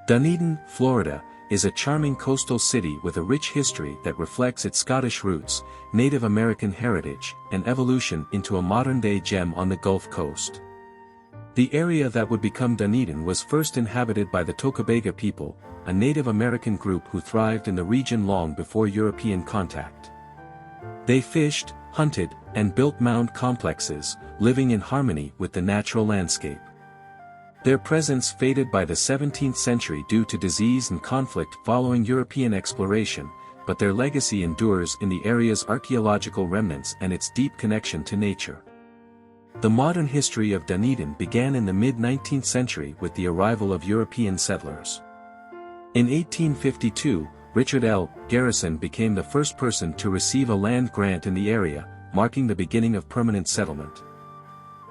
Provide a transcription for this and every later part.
Dunedin, Florida, is a charming coastal city with a rich history that reflects its Scottish roots, Native American heritage, and evolution into a modern-day gem on the Gulf Coast. The area that would become Dunedin was first inhabited by the Tocobaga people, a Native American group who thrived in the region long before European contact. They fished, hunted, and built mound complexes, living in harmony with the natural landscape. Their presence faded by the 17th century due to disease and conflict following European exploration, but their legacy endures in the area's archaeological remnants and its deep connection to nature. The modern history of Dunedin began in the mid-19th century with the arrival of European settlers. In 1852, Richard L. Garrison became the first person to receive a land grant in the area, marking the beginning of permanent settlement.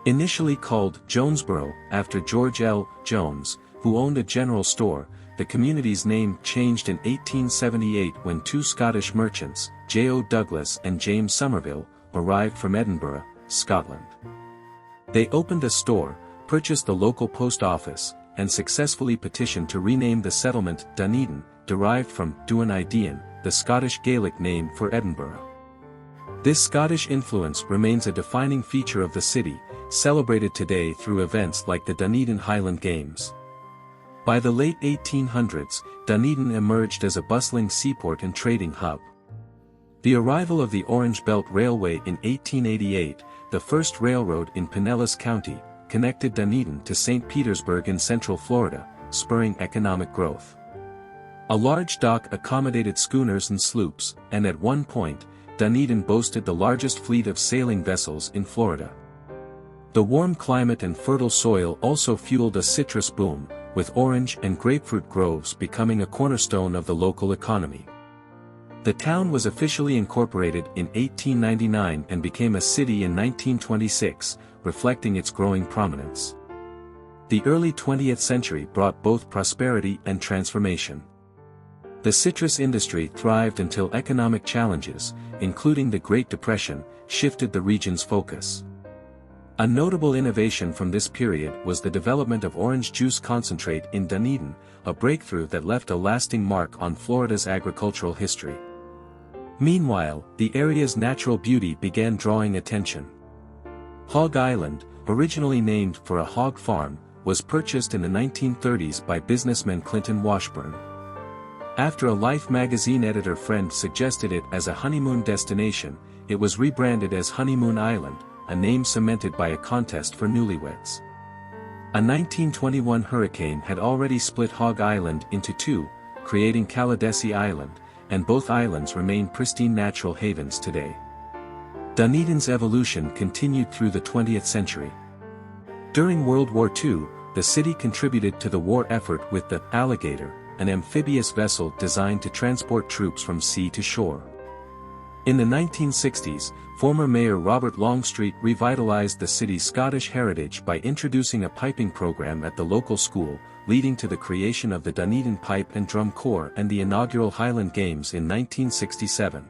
Initially called Jonesboro after George L. Jones, who owned a general store, the community's name changed in 1878 when two Scottish merchants, J.O. Douglas and James Somerville, arrived from Edinburgh, Scotland. They opened a store, purchased the local post office, and successfully petitioned to rename the settlement Dunedin, derived from Dunedin, the Scottish Gaelic name for Edinburgh. This Scottish influence remains a defining feature of the city, celebrated today through events like the Dunedin Highland Games. By the late 1800s, Dunedin emerged as a bustling seaport and trading hub. The arrival of the Orange Belt Railway in 1888, the first railroad in Pinellas County, connected Dunedin to St. Petersburg in central Florida, spurring economic growth. A large dock accommodated schooners and sloops, and at one point, Dunedin boasted the largest fleet of sailing vessels in Florida. The warm climate and fertile soil also fueled a citrus boom, with orange and grapefruit groves becoming a cornerstone of the local economy. The town was officially incorporated in 1899 and became a city in 1926, reflecting its growing prominence. The early 20th century brought both prosperity and transformation. The citrus industry thrived until economic challenges, including the Great Depression, shifted the region's focus. A notable innovation from this period was the development of orange juice concentrate in Dunedin, a breakthrough that left a lasting mark on Florida's agricultural history. Meanwhile, the area's natural beauty began drawing attention. Hog Island, originally named for a hog farm, was purchased in the 1930s by businessman Clinton Washburn. After a Life magazine editor friend suggested it as a honeymoon destination, it was rebranded as Honeymoon Island, a name cemented by a contest for newlyweds. A 1921 hurricane had already split Hog Island into two, creating Caladesi Island, and both islands remain pristine natural havens today. Dunedin's evolution continued through the 20th century. During World War II, the city contributed to the war effort with the Alligator, an amphibious vessel designed to transport troops from sea to shore. In the 1960s, former Mayor Robert Longstreet revitalized the city's Scottish heritage by introducing a piping program at the local school, leading to the creation of the Dunedin Pipe and Drum Corps and the inaugural Highland Games in 1967.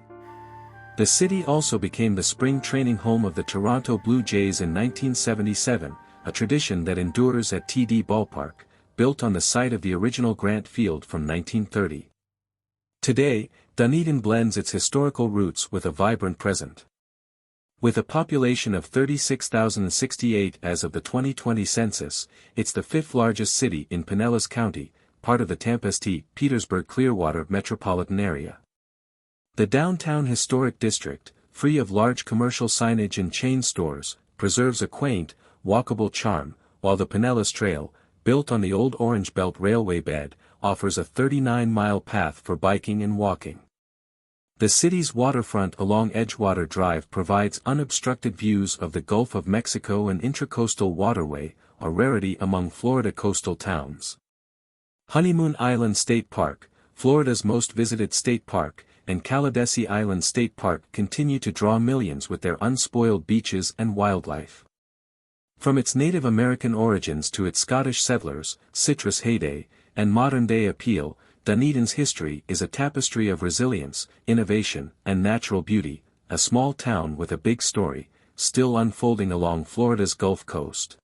The city also became the spring training home of the Toronto Blue Jays in 1977, a tradition that endures at TD Ballpark, built on the site of the original Grant Field from 1930. Today, Dunedin blends its historical roots with a vibrant present. With a population of 36,068 as of the 2020 census, it's the fifth largest city in Pinellas County, part of the Tampa-St. Petersburg-Clearwater metropolitan area. The downtown historic district, free of large commercial signage and chain stores, preserves a quaint, walkable charm, while the Pinellas Trail, built on the old Orange Belt Railway bed, offers a 39-mile path for biking and walking. The city's waterfront along Edgewater Drive provides unobstructed views of the Gulf of Mexico and Intracoastal Waterway, a rarity among Florida coastal towns. Honeymoon Island State Park, Florida's most visited state park, and Caladesi Island State Park continue to draw millions with their unspoiled beaches and wildlife. From its Native American origins to its Scottish settlers, citrus heyday, and modern-day appeal, Dunedin's history is a tapestry of resilience, innovation, and natural beauty, a small town with a big story, still unfolding along Florida's Gulf Coast.